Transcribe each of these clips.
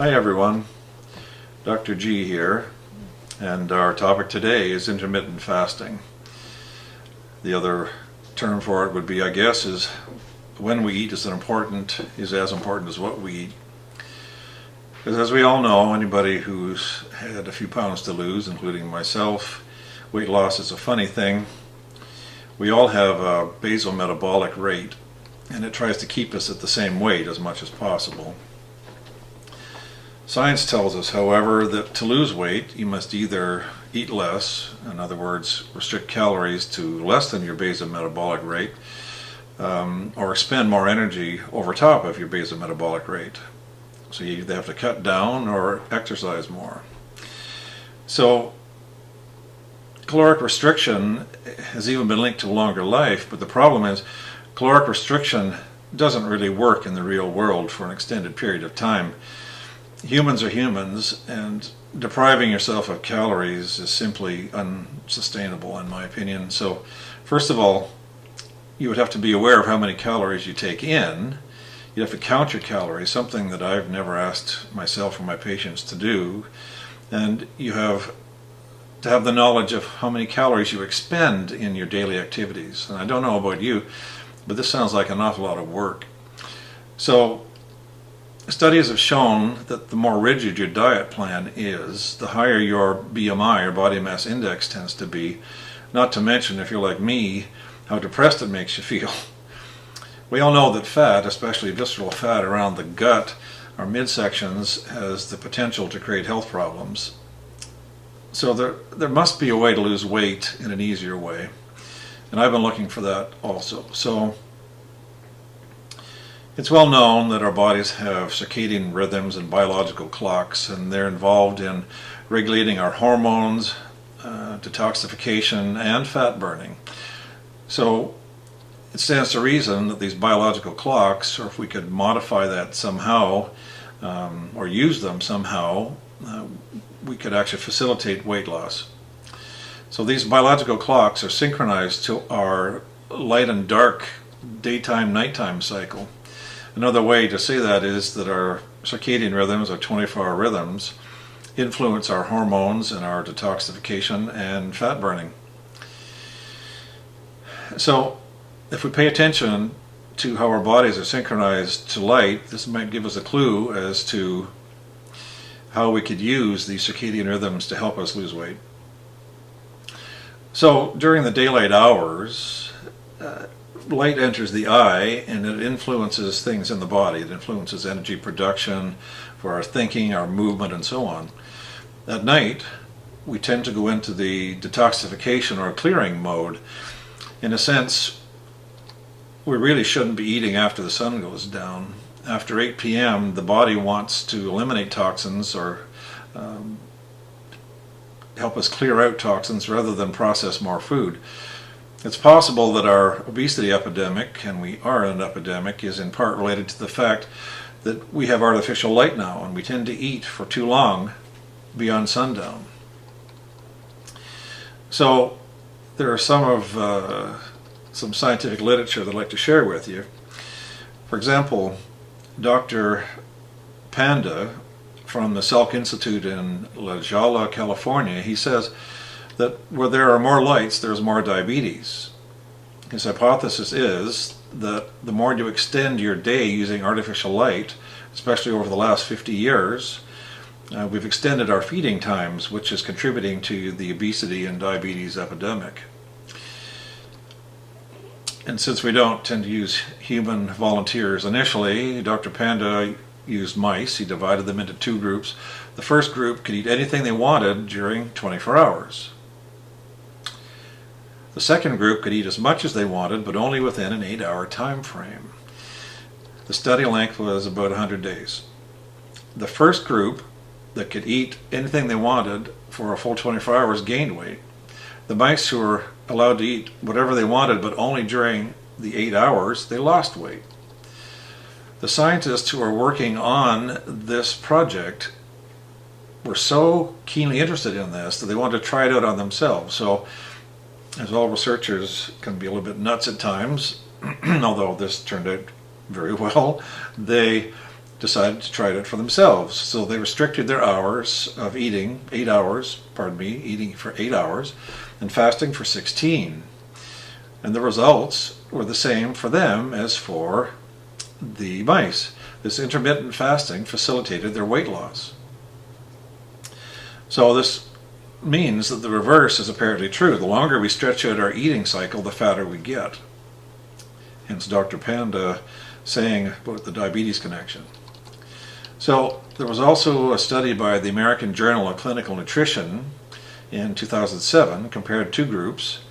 Hi everyone, Dr. G here, and our topic today is intermittent fasting. The other term for it would be, I guess, is when we eat is as important as what we eat. Because as we all know, anybody who's had a few pounds to lose, including myself, weight loss is a funny thing. We all have a basal metabolic rate, and it tries to keep us at the same weight as much as possible. Science tells us, however, that to lose weight, you must either eat less, in other words, restrict calories to less than your basal metabolic rate, or expend more energy over top of your basal metabolic rate. So you either have to cut down or exercise more. So caloric restriction has even been linked to longer life, but the problem is caloric restriction doesn't really work in the real world for an extended period of time. Humans are humans, and depriving yourself of calories is simply unsustainable, in my opinion. So, first of all, you would have to be aware of how many calories you take in. You'd have to count your calories, something that I've never asked myself or my patients to do. And you have to have the knowledge of how many calories you expend in your daily activities. And I don't know about you, but this sounds like an awful lot of work. So, studies have shown that the more rigid your diet plan is, the higher your BMI, or body mass index, tends to be. Not to mention, if you're like me, how depressed it makes you feel. We all know that fat, especially visceral fat around the gut or midsections, has the potential to create health problems. So there must be a way to lose weight in an easier way. And I've been looking for that also. So it's well known that our bodies have circadian rhythms and biological clocks, and they're involved in regulating our hormones, detoxification, and fat burning. So it stands to reason that these biological clocks, or if we could modify that somehow, or use them somehow, we could actually facilitate weight loss. So these biological clocks are synchronized to our light and dark, daytime, nighttime cycle. Another way to say that is that our circadian rhythms, our 24-hour rhythms, influence our hormones and our detoxification and fat burning. So if we pay attention to how our bodies are synchronized to light, this might give us a clue as to how we could use these circadian rhythms to help us lose weight. So during the daylight hours, light enters the eye and it influences things in the body. It influences energy production for our thinking, our movement, and so on. At night, we tend to go into the detoxification or clearing mode. In a sense, we really shouldn't be eating after the sun goes down. After 8 p.m., the body wants to eliminate toxins or help us clear out toxins rather than process more food. It's possible that our obesity epidemic, and we are in an epidemic, is in part related to the fact that we have artificial light now and we tend to eat for too long beyond sundown. So there are some scientific literature that I'd like to share with you. For example, Dr. Panda from the Salk Institute in La Jolla, California, he says that where there are more lights, there's more diabetes. His hypothesis is that the more you extend your day using artificial light, especially over the last 50 years, we've extended our feeding times, which is contributing to the obesity and diabetes epidemic. And since we don't tend to use human volunteers initially, Dr. Panda used mice. He divided them into two groups. The first group could eat anything they wanted during 24 hours. The second group could eat as much as they wanted, but only within an 8-hour time frame. The study length was about 100 days. The first group that could eat anything they wanted for a full 24 hours gained weight. The mice who were allowed to eat whatever they wanted, but only during the 8 hours, they lost weight. The scientists who are working on this project were so keenly interested in this that they wanted to try it out on themselves. So, as all researchers can be a little bit nuts at times, although this turned out very well, they decided to try it for themselves. So they restricted their hours of eating, 8 hours, eating for 8 hours, and fasting for 16. And the results were the same for them as for the mice. This intermittent fasting facilitated their weight loss. So this means that the reverse is apparently true. The longer we stretch out our eating cycle, the fatter we get. Hence Dr. Panda saying about the diabetes connection. So there was also a study by the American Journal of Clinical Nutrition in 2007, compared two groups.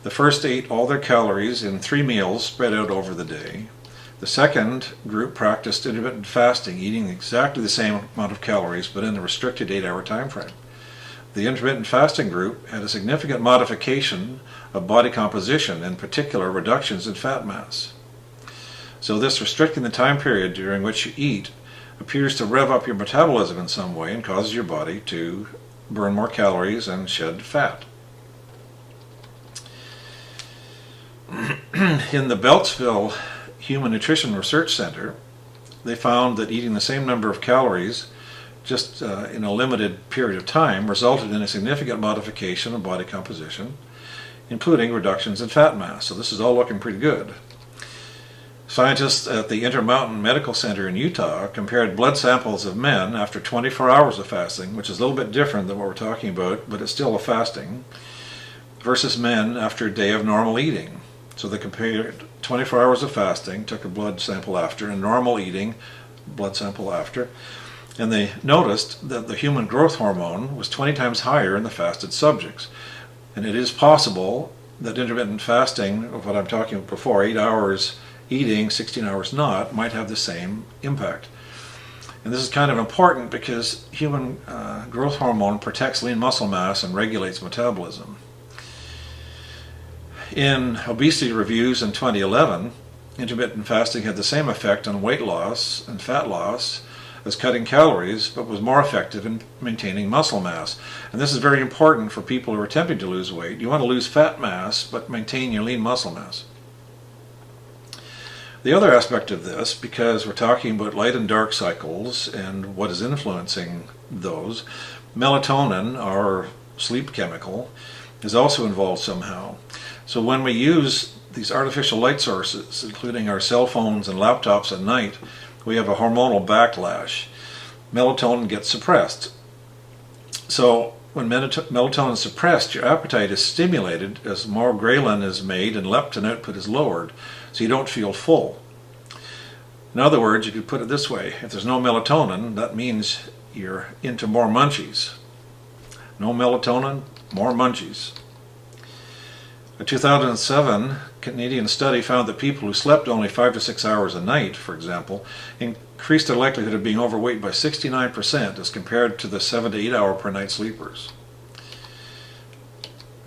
The first ate all their calories in 3 meals spread out over the day. The second group practiced intermittent fasting, eating exactly the same amount of calories but in a restricted 8-hour time frame. The intermittent fasting group had a significant modification of body composition, in particular reductions in fat mass. So this restricting the time period during which you eat appears to rev up your metabolism in some way and causes your body to burn more calories and shed fat. In the Beltsville Human Nutrition Research Center, they found that eating the same number of calories just in a limited period of time resulted in a significant modification of body composition, including reductions in fat mass. So this is all looking pretty good. Scientists at the Intermountain Medical Center in Utah compared blood samples of men after 24 hours of fasting, which is a little bit different than what we're talking about, but it's still a fasting, versus men after a day of normal eating. So they compared 24 hours of fasting, took a blood sample after, and normal eating, blood sample after, and they noticed that the human growth hormone was 20 times higher in the fasted subjects. And it is possible that intermittent fasting, of what I'm talking about before, 8 hours eating, 16 hours not, might have the same impact. And this is kind of important because human growth hormone protects lean muscle mass and regulates metabolism. In obesity reviews in 2011, intermittent fasting had the same effect on weight loss and fat loss as cutting calories, but was more effective in maintaining muscle mass. And this is very important for people who are attempting to lose weight. You want to lose fat mass, but maintain your lean muscle mass. The other aspect of this, because we're talking about light and dark cycles and what is influencing those, melatonin, our sleep chemical, is also involved somehow. So when we use these artificial light sources, including our cell phones and laptops at night, we have a hormonal backlash. Melatonin gets suppressed. So when melatonin is suppressed, your appetite is stimulated as more ghrelin is made and leptin output is lowered, so you don't feel full. In other words, you could put it this way: if there's no melatonin, that means you're into more munchies. No melatonin, more munchies. A 2007 Canadian study found that people who slept only 5 to 6 hours a night, for example, increased their likelihood of being overweight by 69% as compared to the 7 to 8 hour per night sleepers.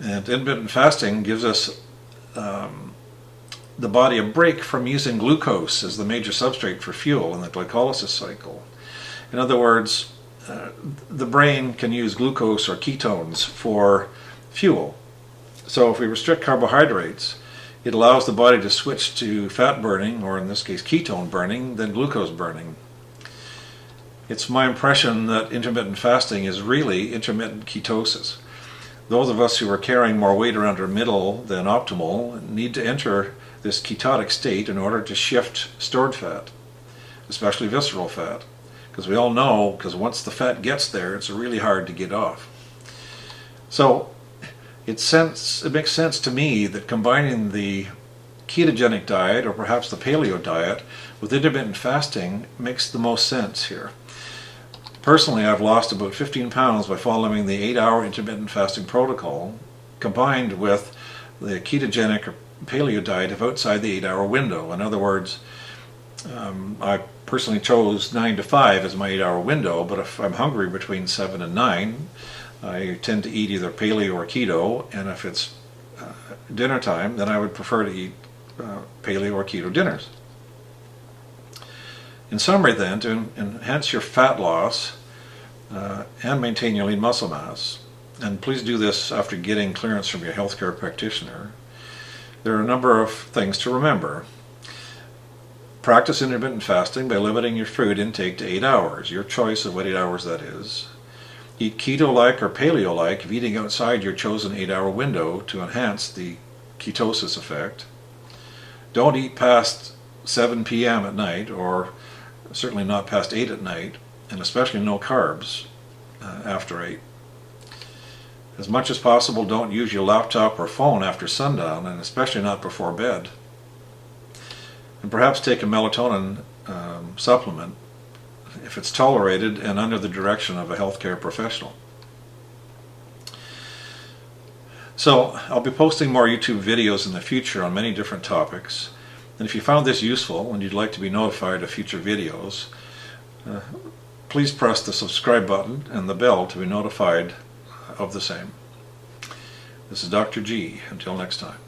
And intermittent fasting gives us the body a break from using glucose as the major substrate for fuel in the glycolysis cycle. In other words, the brain can use glucose or ketones for fuel. So if we restrict carbohydrates, it allows the body to switch to fat burning, or in this case ketone burning, than glucose burning. It's my impression that intermittent fasting is really intermittent ketosis. Those of us who are carrying more weight around our middle than optimal need to enter this ketotic state in order to shift stored fat, especially visceral fat, because we all know, because once the fat gets there, it's really hard to get off. So it makes sense to me that combining the ketogenic diet, or perhaps the paleo diet, with intermittent fasting makes the most sense here. Personally, I've lost about 15 pounds by following the 8-hour intermittent fasting protocol, combined with the ketogenic or paleo diet of outside the 8-hour window. In other words, I personally chose 9 to 5 as my 8-hour window, but if I'm hungry between 7 and 9, I tend to eat either paleo or keto, and if it's dinner time, then I would prefer to eat paleo or keto dinners. In summary then, to enhance your fat loss and maintain your lean muscle mass, and please do this after getting clearance from your healthcare practitioner, there are a number of things to remember. Practice intermittent fasting by limiting your food intake to 8 hours, your choice of what 8 hours that is. Eat keto-like or paleo-like if eating outside your chosen 8-hour window to enhance the ketosis effect. Don't eat past 7 p.m. at night, or certainly not past 8 at night, and especially no carbs after 8. As much as possible, don't use your laptop or phone after sundown, and especially not before bed. And perhaps take a melatonin supplement if it's tolerated and under the direction of a healthcare professional. So I'll be posting more YouTube videos in the future on many different topics. And if you found this useful and you'd like to be notified of future videos, please press the subscribe button and the bell to be notified of the same. This is Dr. G. Until next time.